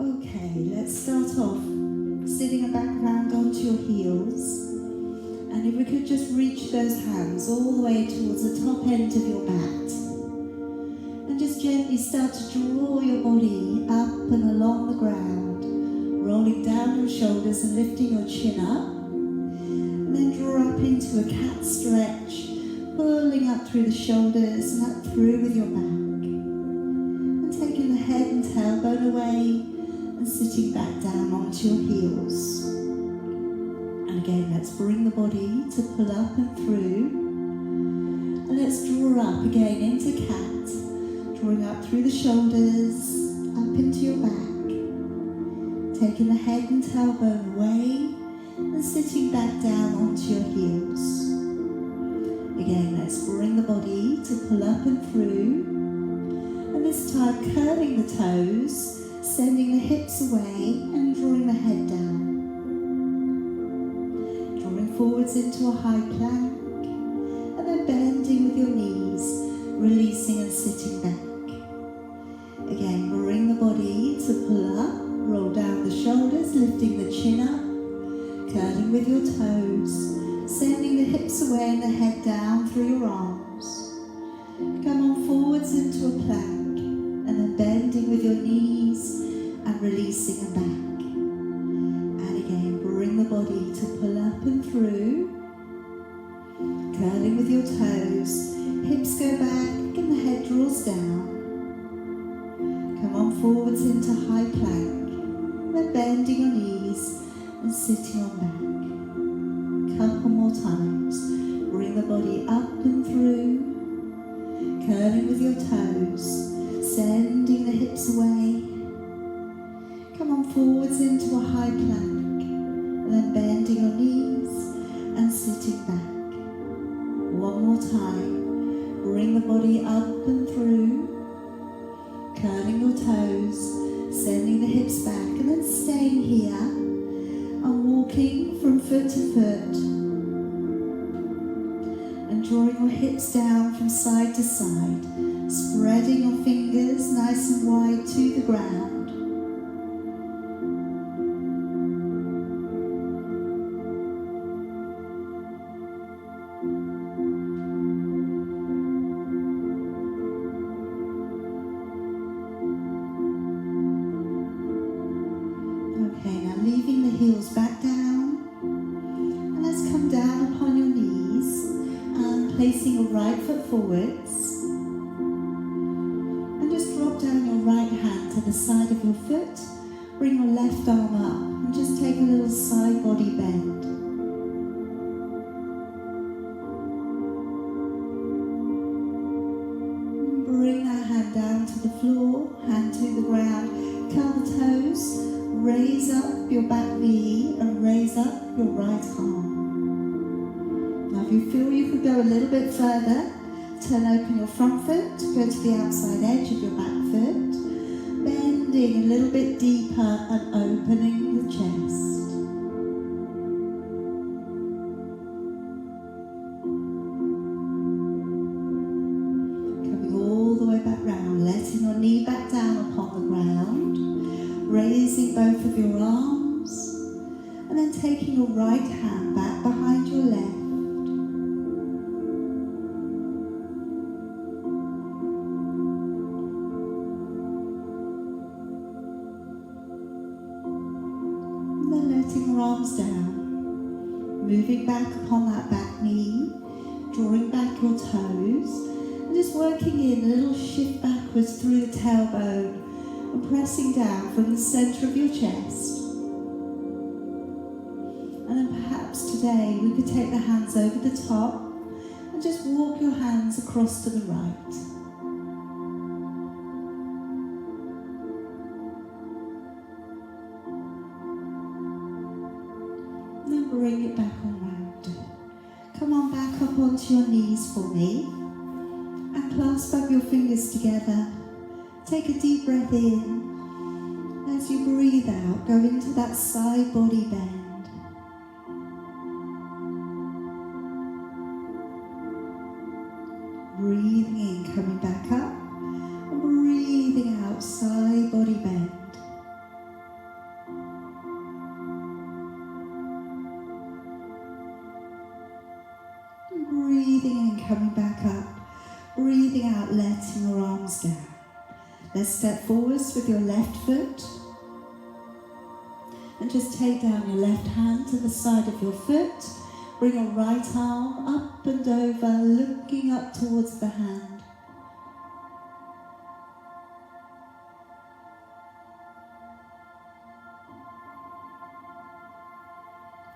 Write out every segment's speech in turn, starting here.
Okay, let's start off sitting back round onto your heels. And if we could just reach those hands all the way towards the top end of your mat. And just gently start to draw your body up and along the ground, rolling down your shoulders and lifting your chin up. And then draw up into a cat stretch, pulling up through the shoulders and up through with your back. And taking the head and tailbone away and sitting back down onto your heels. And again, let's bring the body to pull up and through. And let's draw up again into cat, drawing up through the shoulders, up into your back. Taking the head and tailbone away and sitting back down onto your heels. Again, let's bring the body to pull up and through. And this time, curling the toes, sending the hips away and drawing the head down. Drawing forwards into a high plank. And then bending with your knees, releasing and sitting back. Again, bring the body to pull up, roll down the shoulders, lifting the chin up. Curling with your toes, sending the hips away and the head down through your arms. Come on forwards into a plank, and then bending with your knees and releasing and back. And again, bring the body to pull up and through. Curling with your toes, hips go back and the head draws down. Come on forwards into high plank, then bending your knees and sitting on back. Couple more times. Bring the body up and through. Curling with your toes. Sending the hips away. Come on forwards into a high plank. And then bending your knees and sitting back. One more time. Bring the body up and through. Curling your toes. Sending the hips back and then staying here. And walking from foot to foot and drawing your hips down from side to side, spreading your fingers nice and wide to the ground. Okay, now leaving the heels back down, and let's come down upon your knees and placing your right foot forwards, and just drop down your right hand to the side of your foot. Bring your left arm up and just take a little side body bend. Bring that hand down to the floor, hand to the ground, curl the toes. Raise up your back knee and raise up your right arm. Now if you feel you could go a little bit further, turn open your front foot, go to the outside edge of your back foot, bending a little bit deeper and opening the chest. Coming all the way back round, letting your knee back down upon the ground. Raising both of your arms and then taking your right hand back behind your left. And then letting your arms down, moving back upon that back knee, drawing back your toes and just working in a little shift backwards through the tailbone. And pressing down from the center of your chest. And then perhaps today we could take the hands over the top and just walk your hands across to the right. And then bring it back on round. Come on back up onto your knees for me and clasp up your fingers together. Take a deep breath in. As you breathe out, go into that side body bend. Breathing in, coming back up, and breathing out, side body bend. Let's step forwards with your left foot. And just take down your left hand to the side of your foot. Bring your right arm up and over, looking up towards the hand.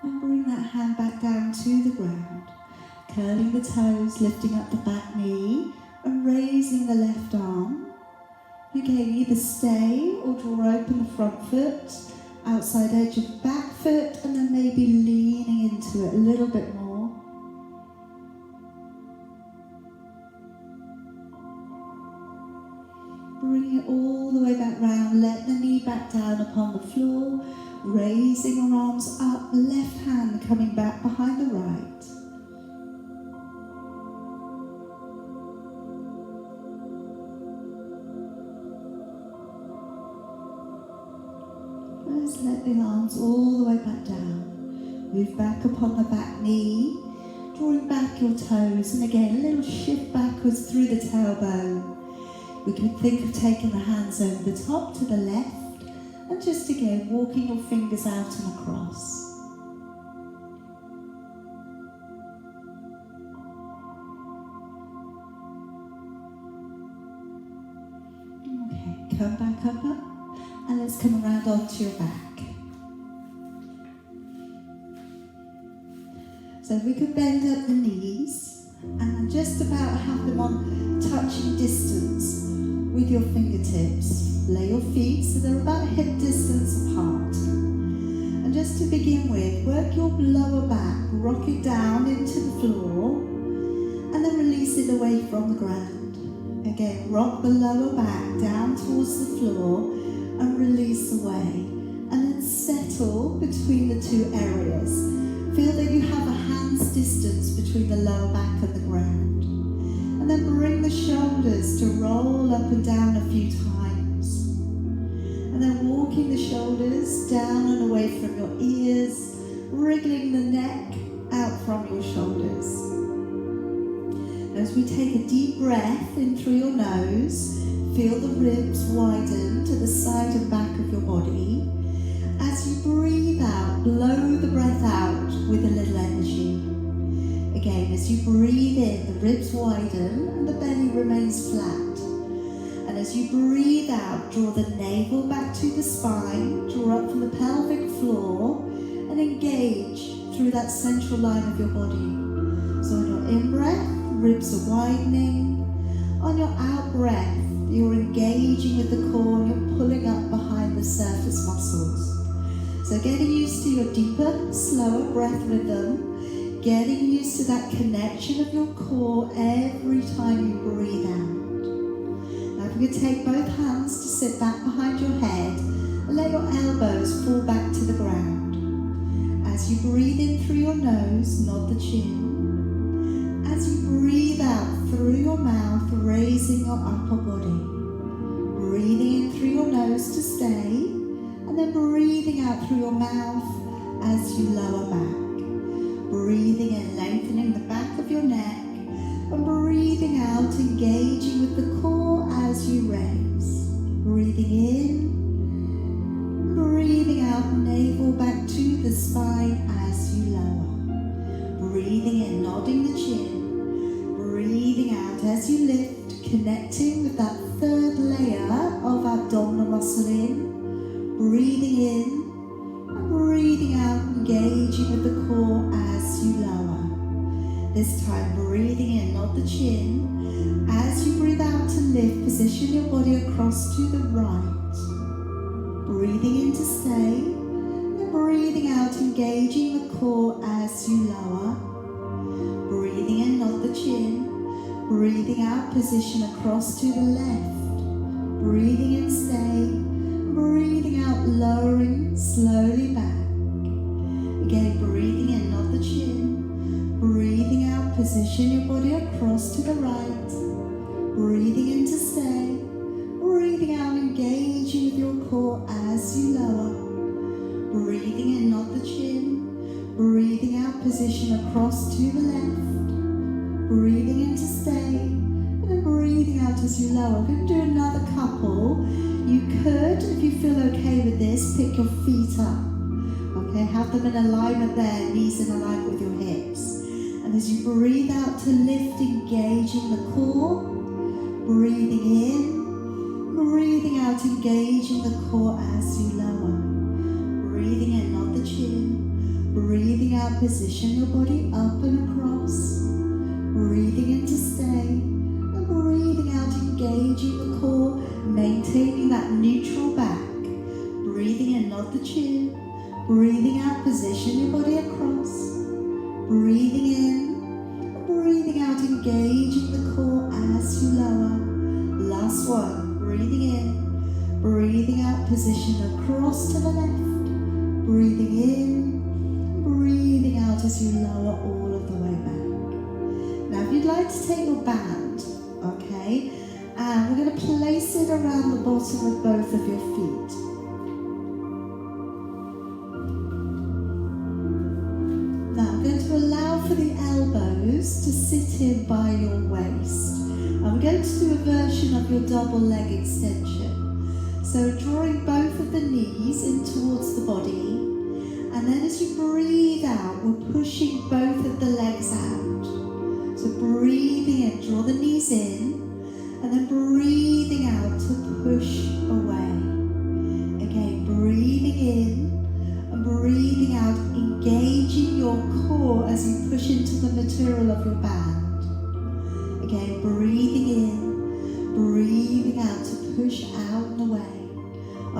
And bring that hand back down to the ground. Curling the toes, lifting up the back knee and raising the left arm. You can either stay or draw open the front foot, outside edge of the back foot, and then maybe leaning into it a little bit more. Bring it all the way back round, let the knee back down upon the floor, raising your arms up, left hand coming back behind the right. Let's let the arms all the way back down. Move back upon the back knee, drawing back your toes, and again a little shift backwards through the tailbone. We could think of taking the hands over the top to the left, and just again walking your fingers out and across. Okay, come back up. And let's come around onto your back. So we could bend up the knees and just about have them on touching distance with your fingertips. Lay your feet so they're about hip distance apart. And just to begin with, work your lower back, rock it down into the floor and then release it away from the ground. Again, rock the lower back down towards the floor and release away, and then settle between the two areas. Feel that you have a hand's distance between the lower back and the ground, and then bring the shoulders to roll up and down a few times, and then walking the shoulders down and away from your ears, wriggling the neck out from your shoulders. As we take a deep breath in through your nose, feel the ribs widen to the side and back of your body. As you breathe out, blow the breath out with a little energy. Again, as you breathe in, the ribs widen and the belly remains flat. And as you breathe out, draw the navel back to the spine, draw up from the pelvic floor, and engage through that central line of your body. So on your in-breath, ribs are widening. On your out-breath, you're engaging with the core and you're pulling up behind the surface muscles. So getting used to your deeper, slower breath rhythm, getting used to that connection of your core every time you breathe out. Now if you could take both hands to sit back behind your head and let your elbows fall back to the ground. As you breathe in through your nose, nod the chin. As you breathe out through your mouth, raising your upper body. Breathing in through your nose to stay, and then breathing out through your mouth as you lower back. Breathing in, lengthening the back of your neck, and breathing out, engaging with the core as you raise. Breathing in, breathing out, navel back to the spine as you lower. Breathing in, nodding the chin. Breathing out as you lift, connecting with that third layer of abdominal muscle in. Breathing in and breathing out, engaging with the core as you lower. This time breathing in, nod the chin. As you breathe out to lift, position your body across to the right. Breathing in to stay, and breathing out, engaging the core as you lower. Breathing in, nod the chin. Breathing out, position across to the left. Breathing in, stay. Breathing out, lowering slowly back. Again, breathing in, nod the chin. Breathing out, position your body across to the right. Breathing in to stay. Breathing out, engaging with your core as you lower. Breathing in, nod the chin. Breathing out, position across to the left. Breathing in to stay. And then breathing out, as you lower. We're going to do another couple. You could, if you feel okay with this, pick your feet up. Okay, have them in alignment there, knees in alignment with your hips. And as you breathe out to lift, engaging the core, breathing in, breathing out, engaging the core as you lower. Breathing in, not the chin. Breathing out, position your body up and across. Breathing in to stay. And breathing out, engaging the core, maintaining that neutral back. Breathing in, not the chin. Breathing out, position your body across. Breathing in, breathing out, engaging the core as you lower. Last one, breathing in, breathing out, position across to the left. Breathing in, breathing out as you lower all of the way back. Now if you'd like to take your band, okay, and we're going to place it around the bottom of both of your feet. Now I'm going to allow for the elbows to sit in by your waist. And we're going to do a version of your double leg extension. So drawing both of the knees in towards the body. And then as you breathe out, we're pushing both of the legs out. So breathing in, draw the knees in. And then breathing out to push away. Again, breathing in. And breathing out, engaging your core as you push into the material of your band. Again, breathing in, breathing out to push out and away.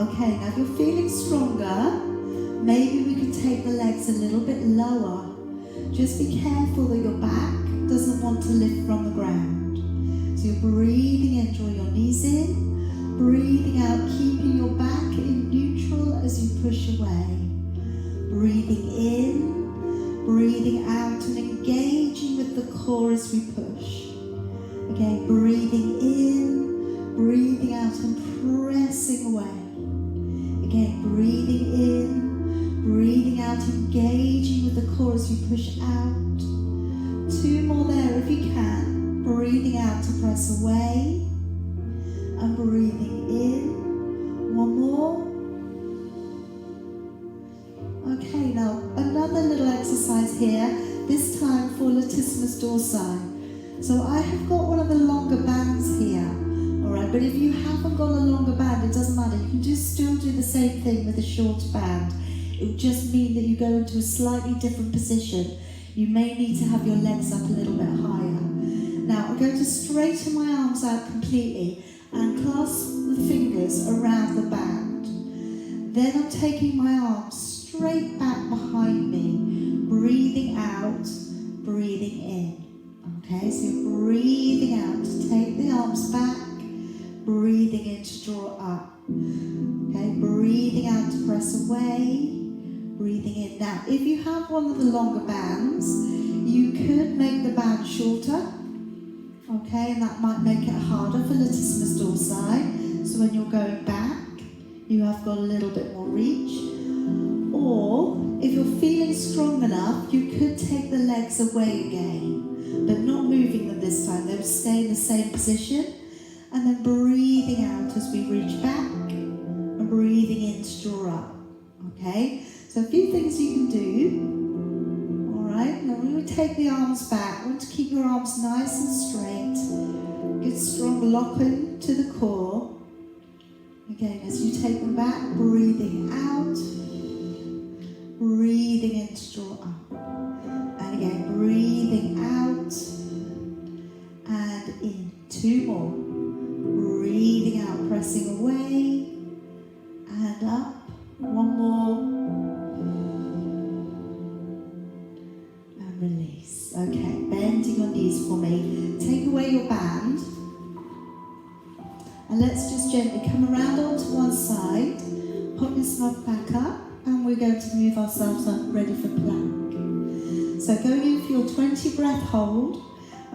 Okay, now if you're feeling stronger, maybe we can take the legs a little bit lower. Just be careful that your back doesn't want to lift from the ground. So you're breathing in, draw your knees in, breathing out, keeping your back in neutral as you push away. Breathing in, breathing out and engaging with the core as we push. Again, breathing in, breathing out and pressing away. Again, breathing in, breathing out, engaging with the core as you push out. Two more there if you can. Breathing out to press away. And breathing in. One more. Okay, now another little exercise here, this time for Latissimus Dorsi. So I have got one of the longer bands here, alright, but if you haven't got a longer band, it doesn't matter, you can just still do the same thing with a short band. It will just mean that you go into a slightly different position. You may need to have your legs up a little bit higher. Now I'm going to straighten my arms out completely and clasp the fingers around the band. Then I'm taking my arms straight back behind me, breathing out, breathing in. Okay, so you're breathing out to take the arms back, breathing in to draw up. Okay, breathing out to press away, breathing in. Now, if you have one of the longer bands, you could make the band shorter. Okay, and that might make it harder for Latissimus Dorsi. So when you're going back, you have got a little bit more reach. Or, if you're feeling strong enough, you could take the legs away again, but not moving them this time. They would stay in the same position, and then breathing out as we reach back, and breathing in to draw up. Okay, so a few things you can do. Alright, now when we take the arms back, we want to keep your arms nice and straight. Good strong lock in to the core. Again, as you take them back, breathing out, breathing in to draw up. And again, breathing out and in. Two more. Breathing out, pressing away and up. One more. And release. Okay, bending your knees for me. Take away your band. And let's just gently come around onto one side. Pop yourself back up. And we're going to move ourselves up, ready for plank. So going in for your 20 breath hold.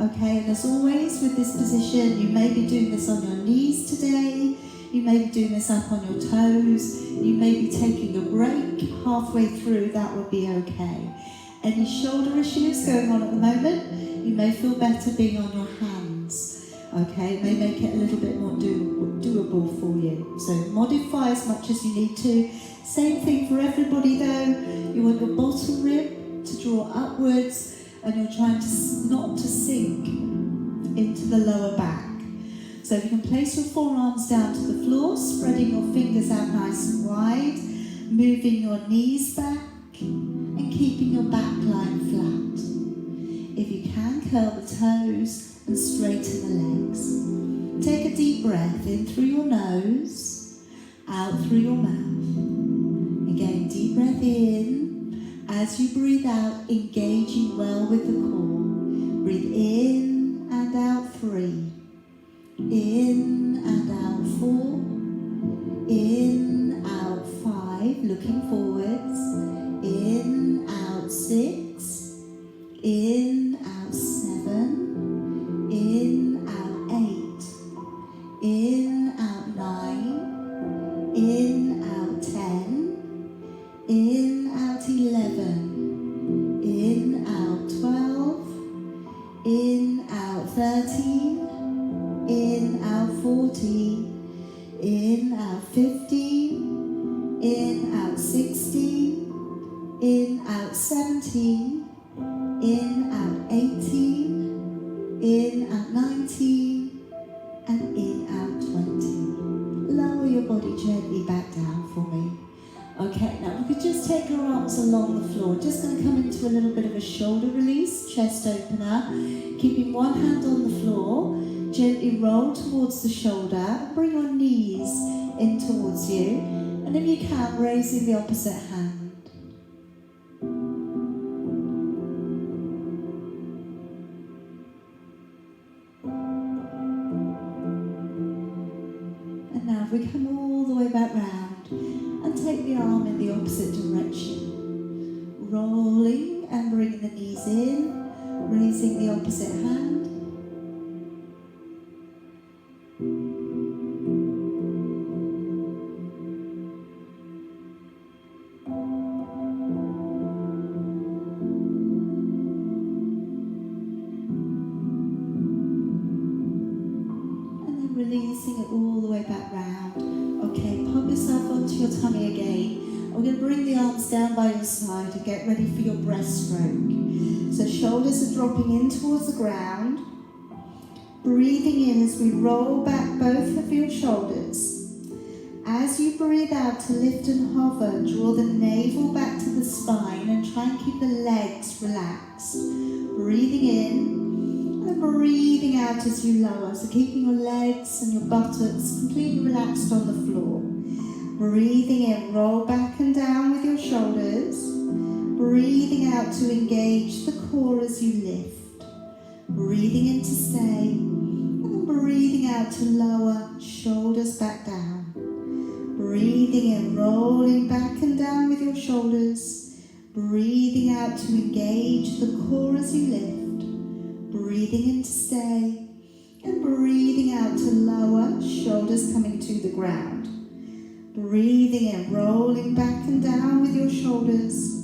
Okay, and as always with this position, you may be doing this on your knees today. You may be doing this up on your toes. You may be taking a break halfway through. That would be okay. Any shoulder issues going on at the moment, you may feel better being on your hands. Okay, it may make it a little bit more doable for you. So modify as much as you need to. Same thing for everybody though. You want your bottom rib to draw upwards and you're trying to not to sink into the lower back. So if you can place your forearms down to the floor, spreading your fingers out nice and wide, moving your knees back and keeping your back line flat. If you can, curl the toes and straighten the legs. Take a deep breath in through your nose, out through your mouth. Again, deep breath in. As you breathe out, engaging well with the core. Breathe in and out 3. In and out 4. In, out 5. Looking forwards. In, out 6. In, out 7. In, out 8. In, out 9. In, out 10. In, out 11. In, out 12. In, out 13. In, out 14. In, out 15. In, out 16. In, out 17. In, out 18. In, out 19. And in, out 20. Lower your body gently back down for me. Okay, now we could just take your arms along the floor. Just going to come into a little bit of a shoulder release, chest opener. Keeping one hand on the floor. Gently roll towards the shoulder, bring your knees in towards you, and if you can, raising the opposite hand. And now if we come all the way back round and take the arm in the opposite direction, rolling and bringing the knees in, raising the opposite hand. Releasing it all the way back round. Okay, pop yourself onto your tummy again. We're going to bring the arms down by your side and get ready for your breaststroke. So shoulders are dropping in towards the ground. Breathing in as we roll back both of your shoulders. As you breathe out to lift and hover, draw the navel back to the spine and try and keep the legs relaxed. Breathing in. And breathing out as you lower, so keeping your legs and your buttocks completely relaxed on the floor. Breathing in, roll back and down with your shoulders. Breathing out to engage the core as you lift. Breathing in to stay, and then breathing out to lower, shoulders back down. Breathing in, rolling back and down with your shoulders. Breathing out to engage the core as you lift. Breathing in to stay, and breathing out to lower, shoulders coming to the ground. Breathing in, rolling back and down with your shoulders.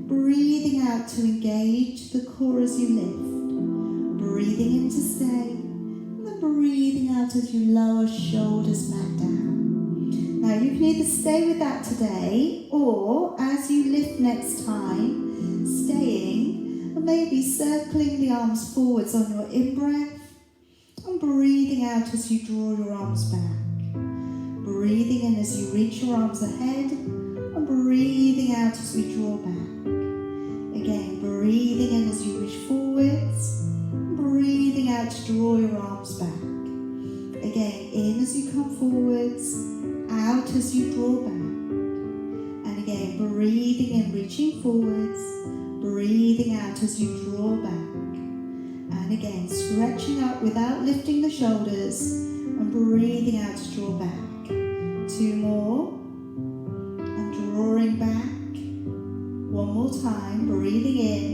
Breathing out to engage the core as you lift. Breathing in to stay, and then breathing out as you lower, shoulders back down. Now you can either stay with that today, or as you lift next time, staying, and maybe circling the arms forwards on your in-breath and breathing out as you draw your arms back. Breathing in as you reach your arms ahead and breathing out as we draw back. Again, breathing in as you reach forwards and breathing out to draw your arms back. Again, in as you come forwards, out as you draw back. And again, breathing in, reaching forwards, breathing out as you draw back. And again, stretching up without lifting the shoulders and breathing out to draw back. 2 more. And drawing back. 1 more time. Breathing in.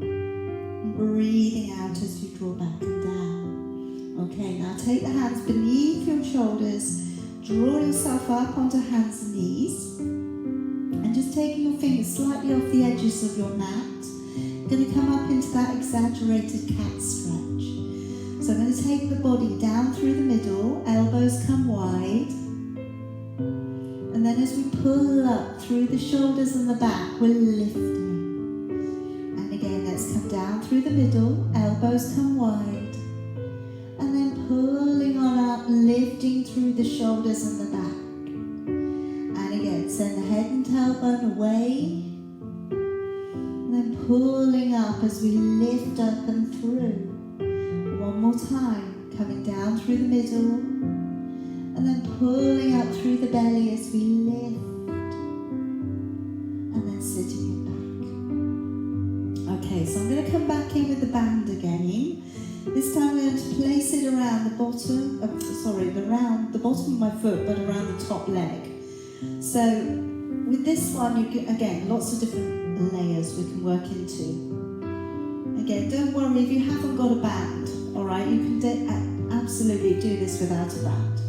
And breathing out as you draw back and down. Okay, now take the hands beneath your shoulders. Draw yourself up onto hands and knees. And just taking your fingers slightly off the edges of your mat. Going to come up into that exaggerated cat stretch. So I'm going to take the body down through the middle, elbows come wide. And then as we pull up through the shoulders and the back, we're lifting. And again, let's come down through the middle, elbows come wide. And then pulling on up, lifting through the shoulders and the back. And again, send the head and tailbone away. And then pulling up as we lift up and through. One more time, coming down through the middle. And then pulling up through the belly as we lift. And then sitting it back. Okay, so I'm going to come back in with the band again. This time we're going to place it around the bottom, around the bottom of my foot, but around the top leg. So with this one, you get, again, lots of different layers we can work into. Again, don't worry if you haven't got a band, all right? You can absolutely do this without a band.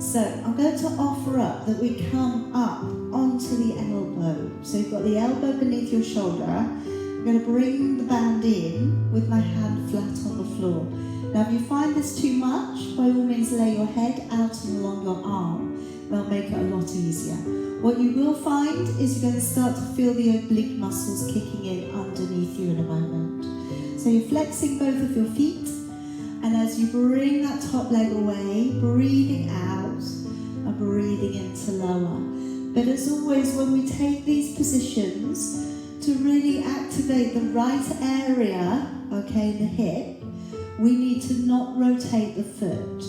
So I'm going to offer up that we come up onto the elbow. So you've got the elbow beneath your shoulder. I'm going to bring the band in with my hand flat on the floor. Now if you find this too much, by all means lay your head out and along your arm. That'll make it a lot easier. What you will find is you're going to start to feel the oblique muscles kicking in underneath you in a moment. So you're flexing both of your feet, and as you bring that top leg away, breathing out and breathing into lower. But as always, when we take these positions, to really activate the right area, okay, in the hip, we need to not rotate the foot.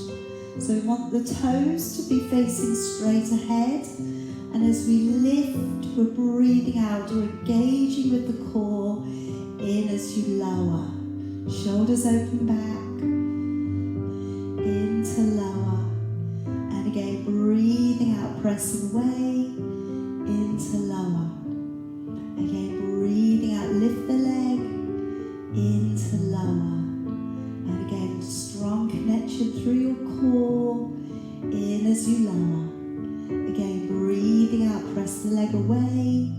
So we want the toes to be facing straight ahead, and as we lift, we're breathing out, we're engaging with the core, in as you lower. Shoulders open back, into lower, and again, breathing out, pressing away, into lower. Again, breathing out, lift the leg, into lower. And again, strong connection through your core, in as you lower. Again, breathing out, press the leg away,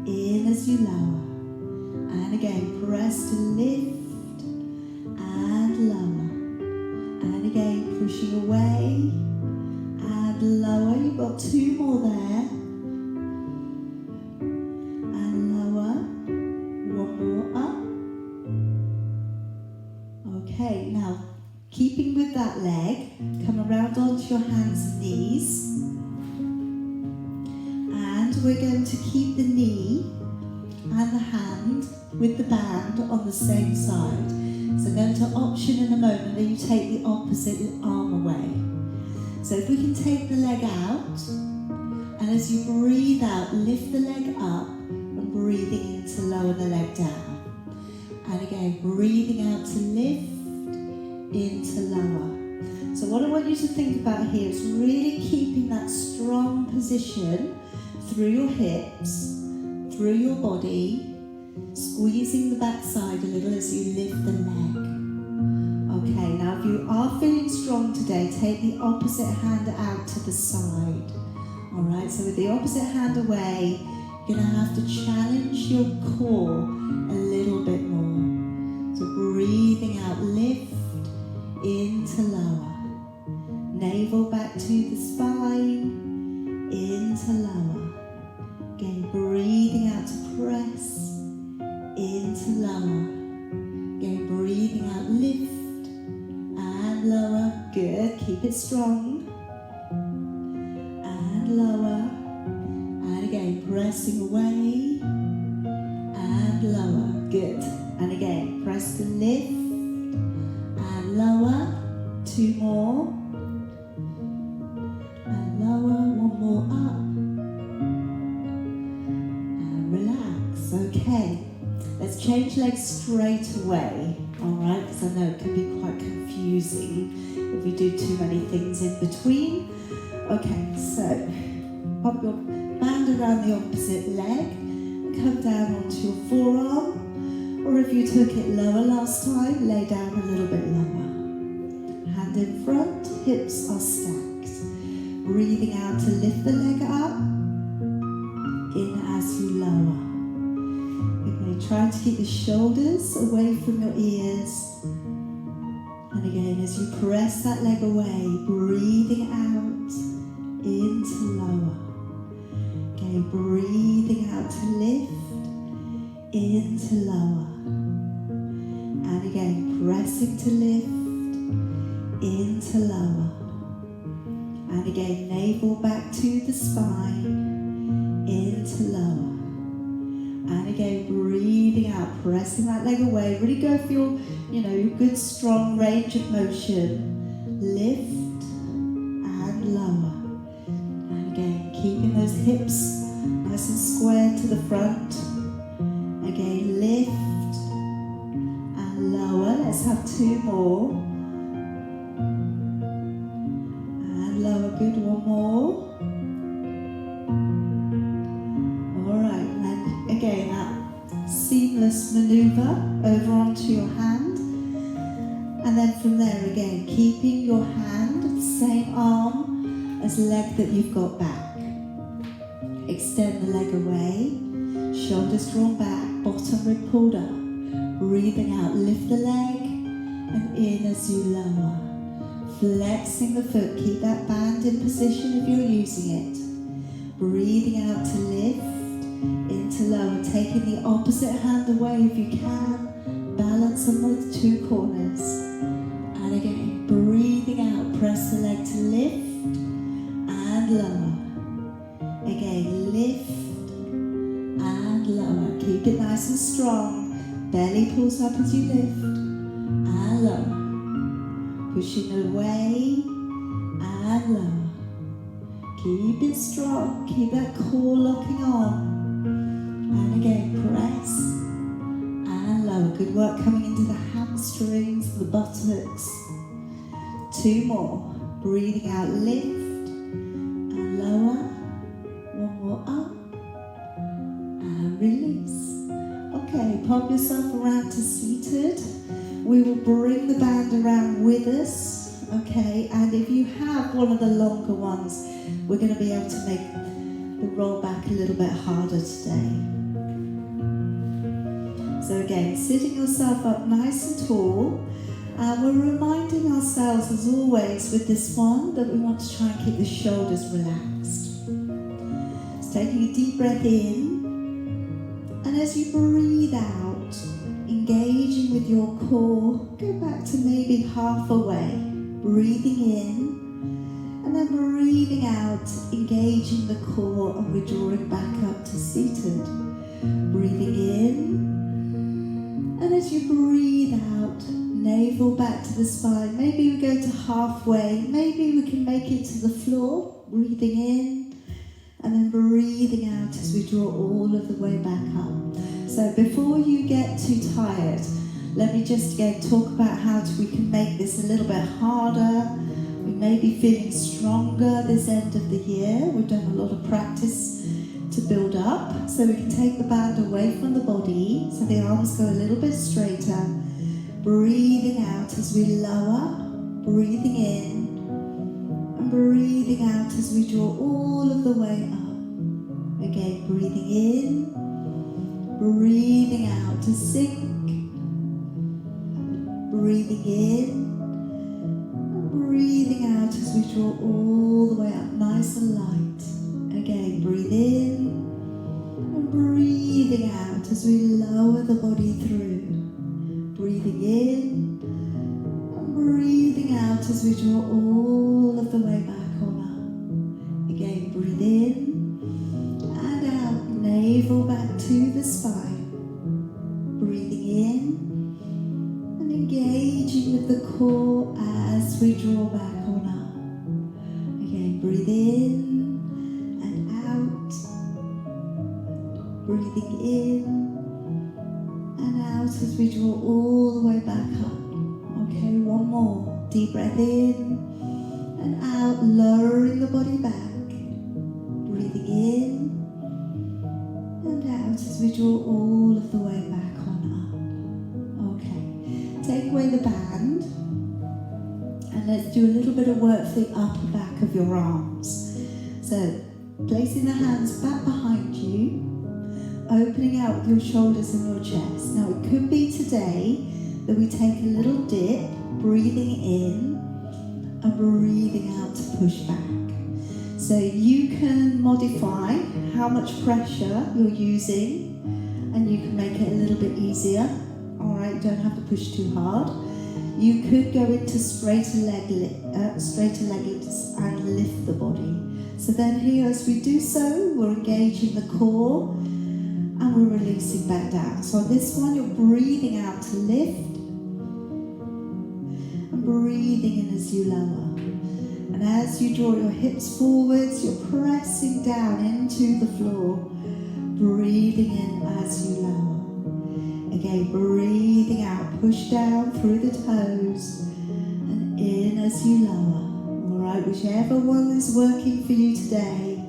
in as you lower. And again, press to lift and lower. And again, pushing away and lower. You've got two more there. Okay, now keeping with that leg, come around onto your hands and knees, and we're going to keep the knee and the hand with the band on the same side. So I'm going to option in a moment that you take the opposite arm away. So if we can take the leg out, and as you breathe out, lift the leg up and breathing in to lower the leg down. And again, breathing out to lift, into lower. So what I want you to think about here is really keeping that strong position through your hips, through your body, squeezing the backside a little as you lift the leg. Okay, now if you are feeling strong today, take the opposite hand out to the side. Alright, so with the opposite hand away, you're going to have to challenge your core a little bit more. So breathing out, lift, into lower. Navel back to the spine, into lower. Again, breathing out to press, into lower. Again, breathing out, lift and lower. Good, keep it strong. And lower. And again, pressing away and lower. Good. And again, press to lift. Lower, two more, and lower, one more up, and relax. Okay, let's change legs straight away, alright, because I know it can be quite confusing if we do too many things in between. Okay, so pop your band around the opposite leg, and come down onto your forearm. Or if you took it lower last time, lay down a little bit lower. Hand in front, hips are stacked. Breathing out to lift the leg up. In as you lower. You're going to try to keep the shoulders away from your ears. And again, as you press that leg away, breathing out into lower. Okay, breathing out to lift into lower. And again, pressing to lift into lower. And again, navel back to the spine, into lower. And again, breathing out, pressing that leg away. Really go for your, your good strong range of motion. Lift and lower. And again, keeping those hips nice and square to the front. Again, lift and lower. Let's have 2 more. And lower, good, 1 more. Alright, and again, that seamless maneuver over onto your hand. And then from there again, keeping your hand at the same arm as leg that you've got back. Extend the leg away, shoulders drawn back, bottom rib pulled up. Breathing out, lift the leg and in as you lower. Flexing the foot, keep that band in position if you're using it. Breathing out to lift into lower, taking the opposite hand away if you can. Balance on the 2 corners. And again, breathing out, press the leg to lift and lower. Again, lift and lower. Keep it nice and strong. Belly pulls up as you lift and lower. Pushing away and lower. Keep it strong. Keep that core locking on. And again, press and lower. Good work coming into the hamstrings, the buttocks. 2 more. Breathing out, lift and lower. 1 more up and release. Okay, pop yourself around to seated. We will bring the band around with us. Okay, and if you have one of the longer ones, we're going to be able to make the roll back a little bit harder today. So again, sitting yourself up nice and tall. We're reminding ourselves, as always, with this one, that we want to try and keep the shoulders relaxed. So taking a deep breath in, and as you breathe out, engaging with your core, go back to maybe halfway. Breathing in, and then breathing out, engaging the core and withdrawing back up to seated. Breathing in, and as you breathe out, navel back to the spine. Maybe we go to halfway. Maybe we can make it to the floor. Breathing in, and then breathing out as we draw all of the way back up. So before you get too tired, let me just again talk about how we can make this a little bit harder. We may be feeling stronger this end of the year. We've done a lot of practice to build up. So we can take the band away from the body so the arms go a little bit straighter. Breathing out as we lower, breathing in, and breathing out as we draw all of the way up. Again, breathing in, breathing out to sink, breathing in, and breathing out as we draw all the way up, nice and light. Again, breathe in, and breathing out as we lower the body through. Breathing in, and breathing out as we draw all of the way back on up. Again, breathe in, and out, navel back to the spine. Breathing in, and engaging with the core as we draw back on up. Again, breathe in, and out. Breathing in, and out as we draw all the way back up. Okay, 1 more. Deep breath in and out, lowering the body back. Breathing in and out as we draw all of the way back on up. Okay, take away the band and let's do a little bit of work for the upper back of your arms. So, placing the hands back behind you, opening out with your shoulders and your chest. Now it could be today that we take a little dip breathing in and breathing out to push back. So you can modify how much pressure you're using, and you can make it a little bit easier. All right, you don't have to push too hard. You could go into straighter legs and lift the body. So then here, as we do so, we're engaging the core and we're releasing back down. So on this one, you're breathing out to lift and breathing in as you lower. And as you draw your hips forwards, you're pressing down into the floor, breathing in as you lower. Again, breathing out, push down through the toes and in as you lower. All right, whichever one is working for you today.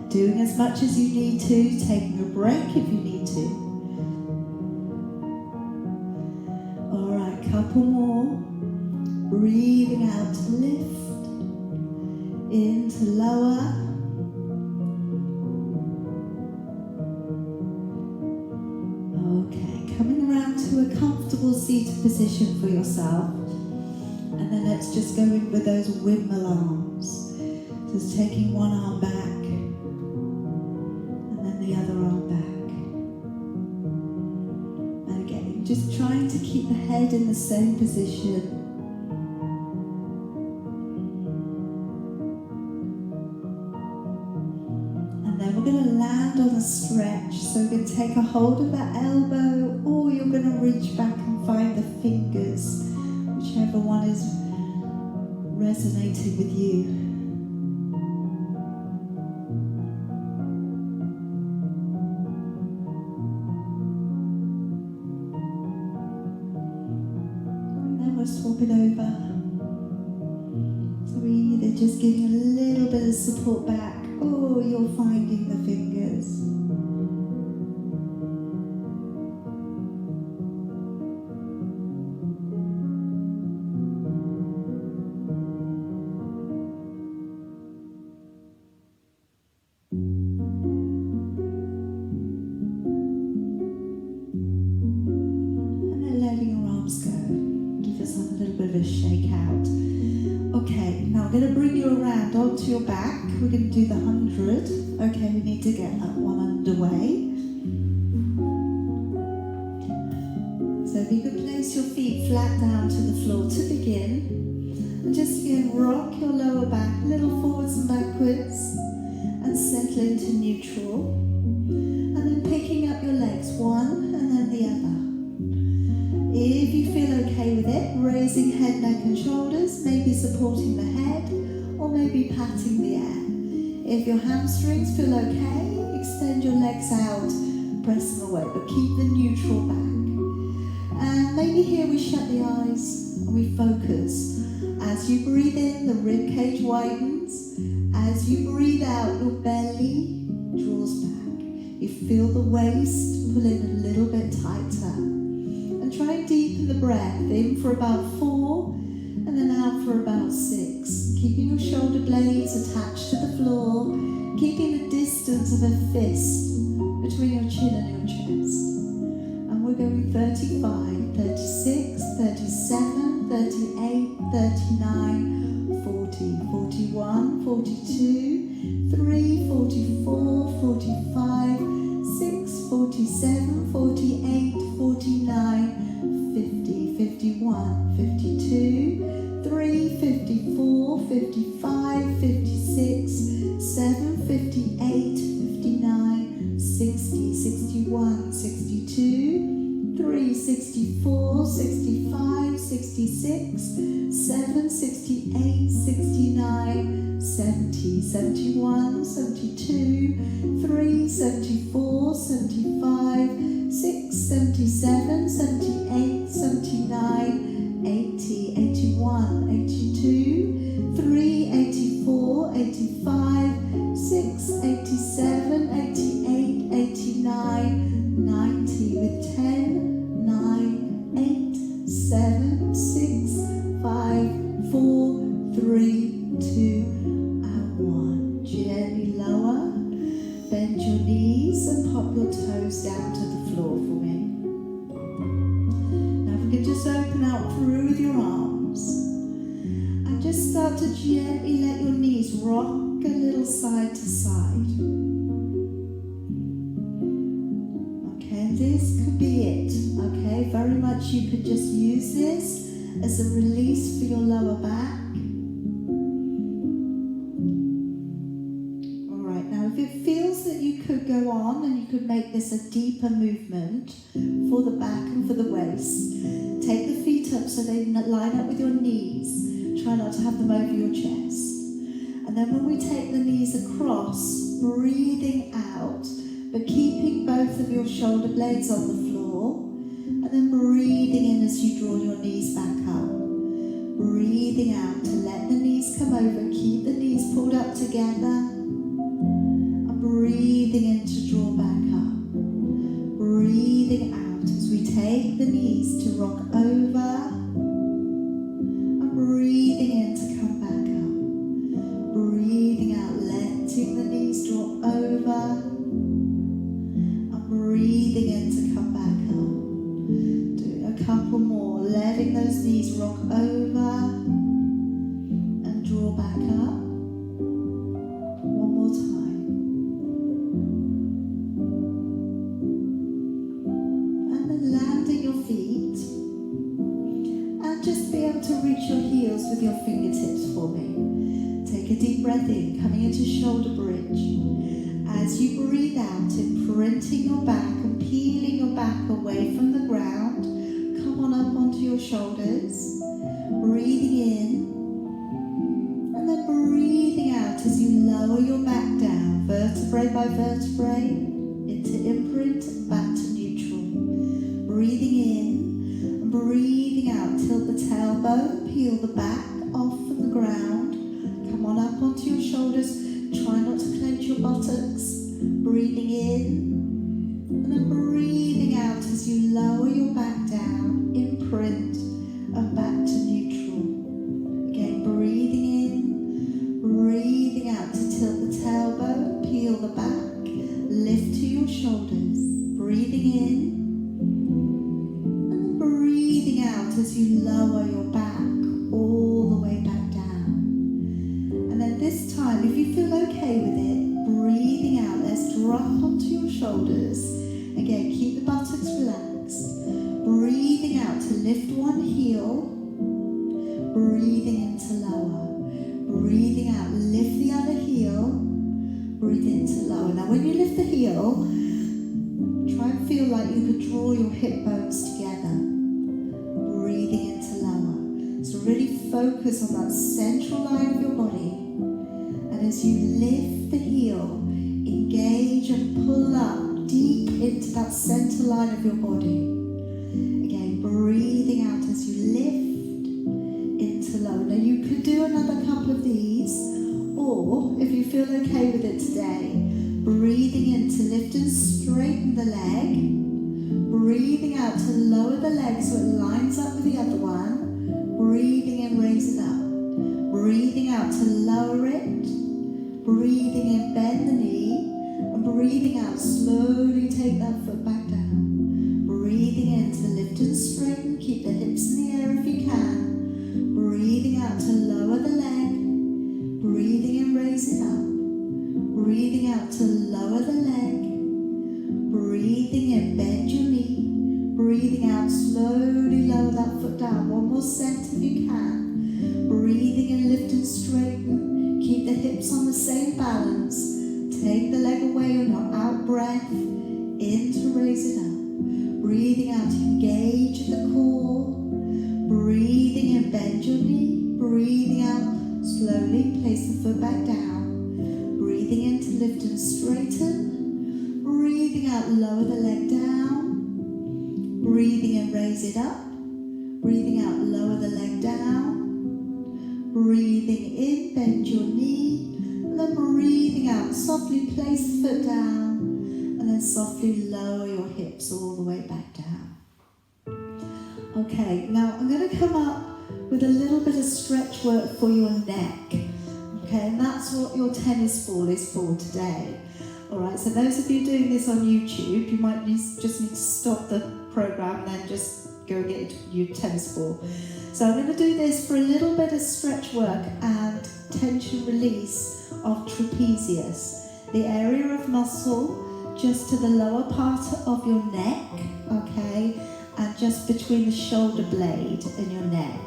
Doing as much as you need to, taking a break if you need to. All right, couple more. Breathing out to lift, in to lower. Okay, coming around to a comfortable seated position for yourself. And then let's just go in with those windmill arms. Just taking one arm back, and then the other arm back. And again, just trying to keep the head in the same position. And then we're going to land on a stretch. So we're going to take a hold of that elbow, or you're going to reach back and find the fingers, whichever one is resonating with you. And then we'll swap it over. So we're either just giving a little bit of support back, or you're finding the fingers. Onto your back, we're going to do the 100. Okay, we need to get that one underway. So if you could place your feet flat down to the floor to begin, and just again rock your lower back a little forwards and backwards, and settle into neutral, and then picking up your legs, one and then the other. If you feel okay with it, raising head, neck and shoulders, maybe supporting the head, or maybe patting the air. If your hamstrings feel okay, extend your legs out, press them away, but keep the neutral back. And maybe here we shut the eyes and we focus. As you breathe in, the rib cage widens. As you breathe out, your belly draws back. You feel the waist pull in a little bit tighter. And try and deepen the breath, in for about 4, and then out for about 6. Keeping your shoulder blades attached to the floor, keeping the distance of a fist between your chin and your chest. And we're going 35, 36, 37, 38, 39, 40, 41, 42, 3, 44, 45, 6, 47, 48, 49, 50, 51, 52, 3, 54, 55, 56, 7, 58, 59, 60, 61, 62, 3, 64, 65, 66, 7, 68, 69, 70, 71, 72, 3, 74, 75, 6, 77, 78, 79, 80, 81, 82, 3, 84, 85, 6, 87, 88, 89, 90 with 10, 9, 8, 7, 6, 5, 4, 3, 2, and 1. Gently lower, bend your knees and pop your toes down to the floor for me. Now we're going can just open out through with your arms. And just start to gently let your knees rock a little side to side. Okay, and this could be it. Okay, very much you could just use this as a release for your lower back. Alright, now if it feels that you could go on and you could make this a deeper movement for the back and for the waist, take the feet up so they line up with your knees. Try not to have them over your chest. And then when we take the knees across, breathing out, but keeping both of your shoulder blades on the floor, and then breathing in as you draw your knees back up. Breathing out to let the knees come over, keep the knees pulled up together, and breathing in to draw back up. Breathing out as we take the knees to rock over, and breathing in to come back up. Breathing out, letting the knees drop over, and breathing in to come back up. Do a couple more, letting those knees rock over and draw back up. One more time. And then land at your feet, and just be able to reach your heels with your fingertips for me. Take a deep breath in, coming into shoulder bridge. As you breathe out, imprinting your back and peeling your back away from the ground, come on up onto your shoulders. Breathing in, and then breathing out as you lower your back down, vertebrae by vertebrae, into imprint, back to neutral. Breathing in, and breathing out, tilt the tailbone, peel the back off from the ground. Come on up onto your shoulders, try not to clench your buttocks. Breathing in, and then breathing out as you lower your back down, imprint, and back to neutral. Again, breathing in, breathing out to tilt the tailbone, peel the back, lift to your shoulders. Breathing in, and then breathing out as you lower your back all the way back down. And then this time, if you feel okay with it, breathing out, let's drop onto your shoulders. Again, keep the buttocks relaxed. Breathing out to lift one heel. Breathing in to lower. Breathing out, lift the other heel. Breathe in to lower. Now when you lift the heel, try and feel like you could draw your hip bones together. Breathing in to lower. So really focus on that central line of your body. And as you lift the heel, engage and pull up deep into that center line of your body. Again, breathing out as you lift into low. Now you could do another couple of these, or if you feel okay with it today, breathing in to lift and straighten the leg. Breathing out to lower the leg so it lines up with the other one. Breathing in, raise it up. Breathing out to lower it. Breathing in, bend the knee, and breathing out, slowly take that foot back down. Breathing in to lift and straighten, keep the hips in the air if you can. Breathing out to lower the leg. Breathing in, raise it up. Breathing out to lower the leg. Breathing in, bend your knee. Breathing out, slowly lower that foot down. One more set if you can. Breathing in, lift and straighten. Keep the hips on the same balance. Take the leg away on your out breath. In to raise it up. Breathing out, engage the core. Breathing in, bend your knee. Breathing out, slowly place the foot back down. Breathing in to lift and straighten. Breathing out, lower the leg down. Breathing in, raise it up. Breathing out, lower the leg down. Breathing in, bend your knee, and then breathing out, softly place the foot down, and then softly lower your hips all the way back down. Okay, now I'm going to come up with a little bit of stretch work for your neck. Okay, and that's what your tennis ball is for today. Alright, so those of you doing this on YouTube, you might just need to stop the program and then just go and get your tennis ball. So I'm going to do this for a little bit of stretch work and tension release of trapezius, the area of muscle just to the lower part of your neck, okay, and just between the shoulder blade and your neck.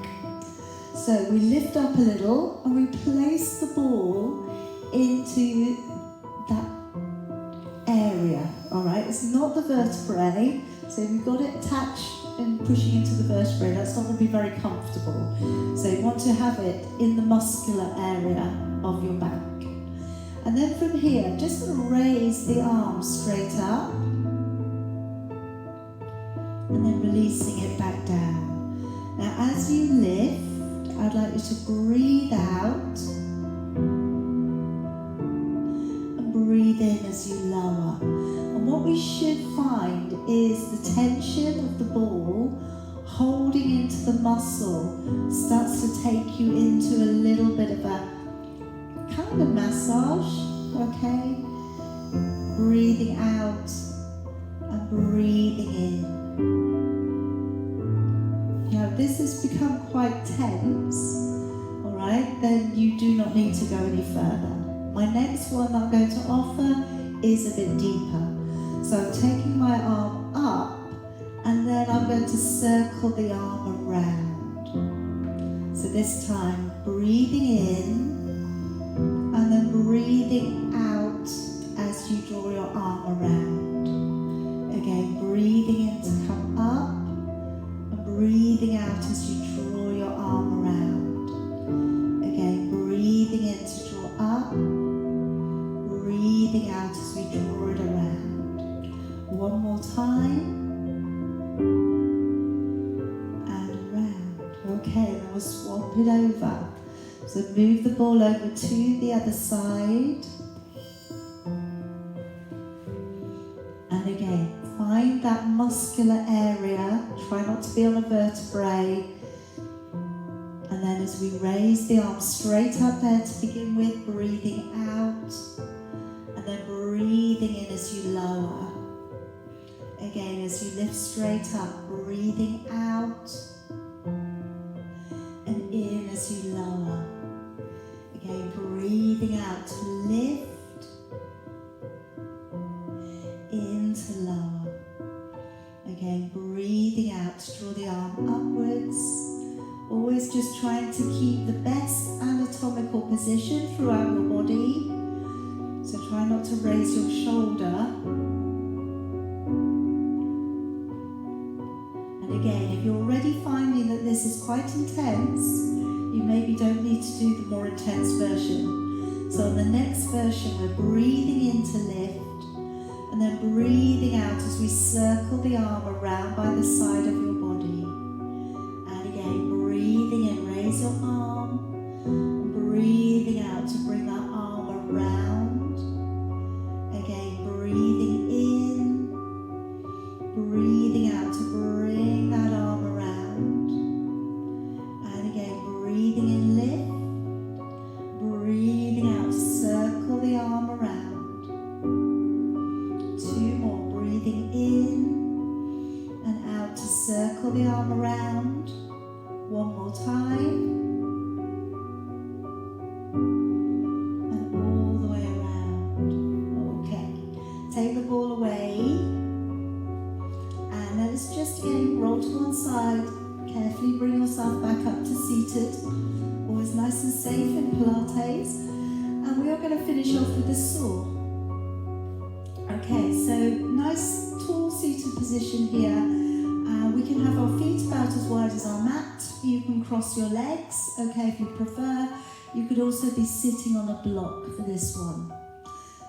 So we lift up a little and we place the ball into that area, all right? It's not the vertebrae, so if you've got it attached and pushing into the vertebrae, that's not going to be very comfortable. So you want to have it in the muscular area of your back. And then from here, I'm just going to raise the arms straight up and then releasing it back down. Now as you lift, I'd like you to breathe out and breathe in as you lower. And what we should find is the tension of the ball holding into the muscle starts to take you into a little bit of a kind of massage, okay? Breathing out and breathing in. Now, if this has become quite tense, all right, then you do not need to go any further. My next one I'm going to offer is a bit deeper. So I'm taking my arm up and then I'm going to circle the arm around. So this time, breathing in and then breathing out as you draw your arm around. Again, breathing in to come up and breathing out as you draw your arm around. Again, breathing in to draw up, breathing out as we draw it around. One more time. And around. Okay, now we'll swap it over. So move the ball over to the other side. And again, find that muscular area. Try not to be on a vertebrae. And then as we raise the arm straight up there to begin with, breathing out. And then breathing in as you lower. Again, as you lift straight up, breathing out. And in as you lower. Again, breathing out to lift, in to lower. Again, breathing out to draw the arm upwards. Always just trying to keep the best anatomical position throughout your body. So try not to raise your shoulder. And again, if you're already finding that this is quite intense, you maybe don't need to do the more intense version. So on the next version, we're breathing in to lift, and then breathing out as we circle the arm around by the side of your body. And again, breathing in, raise your arm, and breathing out to bring that arm around. Again, breathing in, breathing out to bring that arm around. And again, breathing in, lift, breathing out, circle the arm around. Two more, breathing in and out to circle the arm around. One more time. And all the way around. Okay, take the ball away. And then it's just again, roll to one side. Carefully bring yourself back up to seated. Always nice and safe in Pilates. And we are going to finish off with a saw. Okay, so nice tall seated position here. We can have our feet about as wide as our mat. You can cross your legs, okay, if you prefer. You could also be sitting on a block for this one.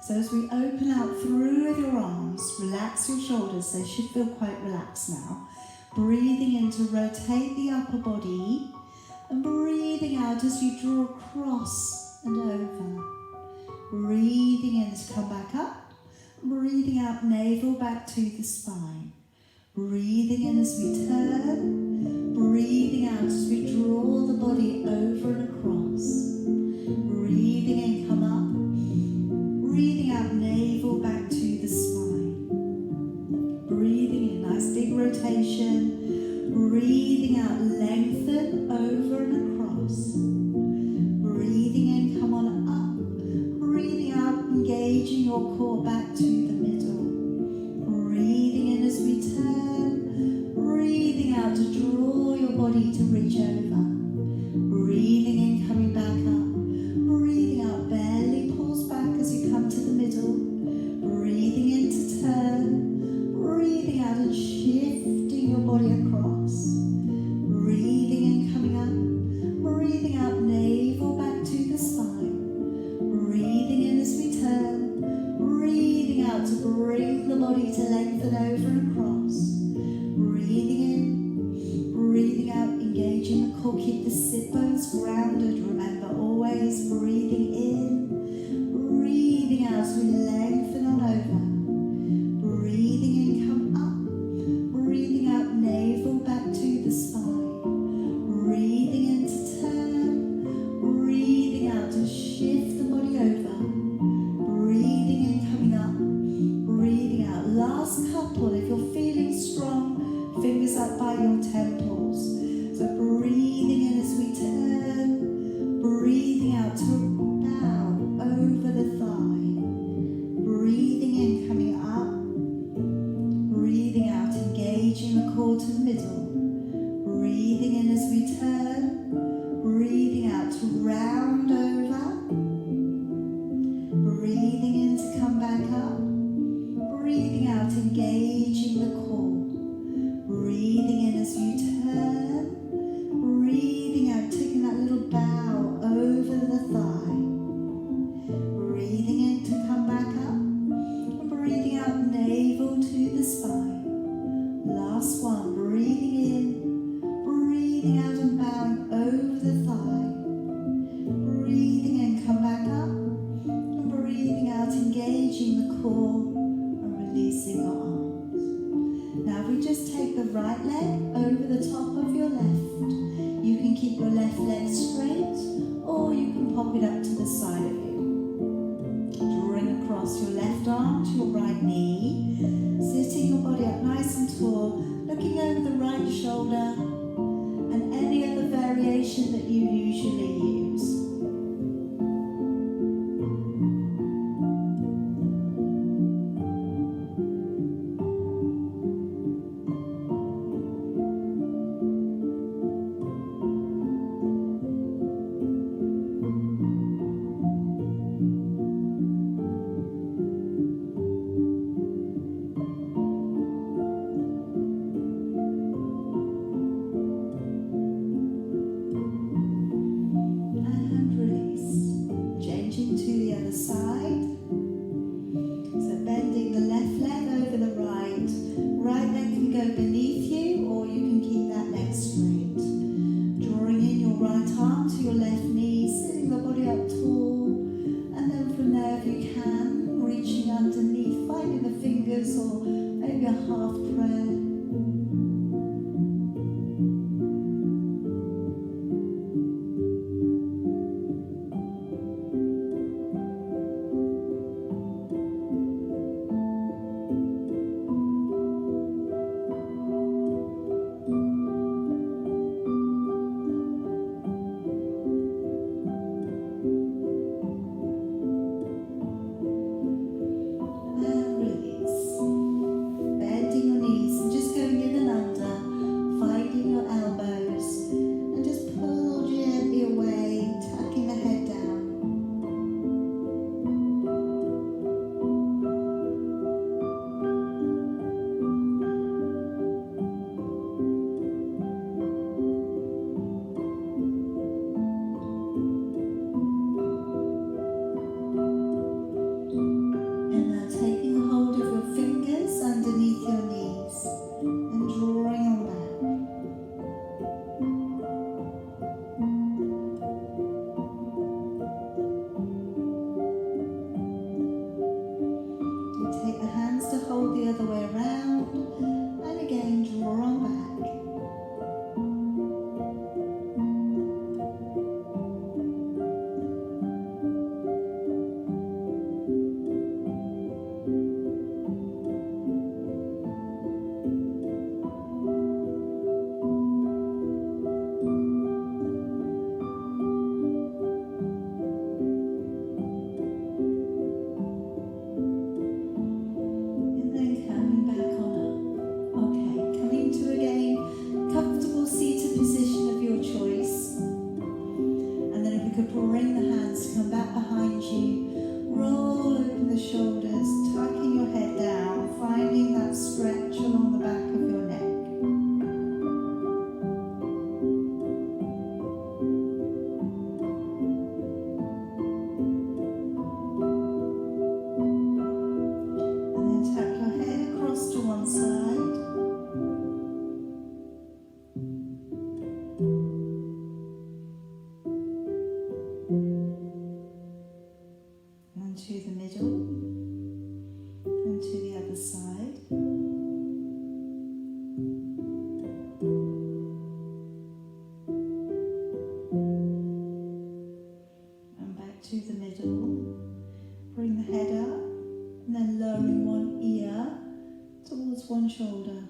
So as we open out through with your arms, relax your shoulders. They should feel quite relaxed now. Breathing in to rotate the upper body and breathing out as you draw across and over. Breathing in to come back up, breathing out, navel back to the spine. Breathing in as we turn, breathing out as we draw the body over and across. Breathing in, come up, breathing out, navel back to the spine. Breathing in, nice big rotation. your core back to the middle. Breathing in as we turn, breathing out to draw your body to reach over. Breathing in, coming back up. Breathing out, belly pulls back as you come to the middle. Breathing in to turn, breathing out and shifting your body across. Breathing in, coming up. Breathing out, navel back to the spine. Breathing in as we turn, breathing out to bring the body to lengthen over and across. Breathing in, breathing out, engaging the core. Keep the sit bones grounded. Remember, always breathing in, breathing out as we lengthen on over. Breathing in, come up. Breathing out, navel back to the spine. Breathing in to turn, breathing out to shift the body over. Breathing in, coming up, breathing out. Last couple, if you're feeling strong, fingers up by your temples. So breathing in as we turn, breathing out to bow over the thigh. Breathing in, coming up, breathing out, engaging the core to the middle. Breathing in as we turn, breathing out to round over. Breathing in to come back up. Breathing out, engaging the core. Breathing in as you turn. Breathing out, taking that little bow over the thigh. Breathing in to come back up. And breathing out, navel to the spine. Last one, breathing in. Breathing out and bowing over the thigh. Breathing in, come back up. And breathing out, engaging the core and releasing your arms. Now we just take the right leg over the top of your left. You can keep your left leg straight, or you can pop it up to the side of you. Drawing across your left arm to your right knee, sitting your body up nice and tall, looking over the right shoulder, and any other variation that you usually use. one side. And to the middle. And to the other side. And back to the middle. Bring the head up. And then lowering one ear towards one shoulder.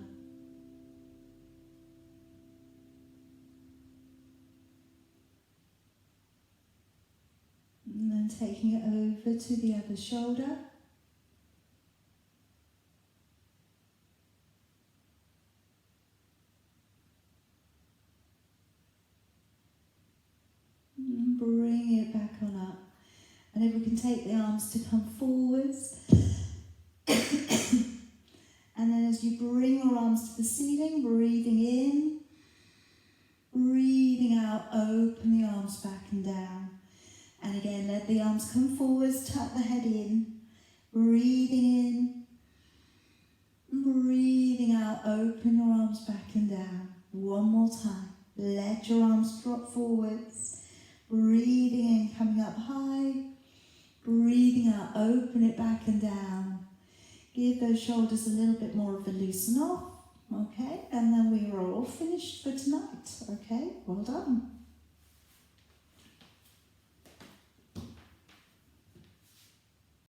And then taking it over to the other shoulder. And bring it back on up. And if we can take the arms to come forwards. And then as you bring your arms to the ceiling, breathing in, breathing out, open the arms back and down. And again, let the arms come forwards, tuck the head in, breathing in, breathing out, open your arms back and down. One more time. Let your arms drop forwards, breathing in, coming up high, breathing out, open it back and down. Give those shoulders a little bit more of a loosen off, okay? And then we are all finished for tonight, okay? Well done.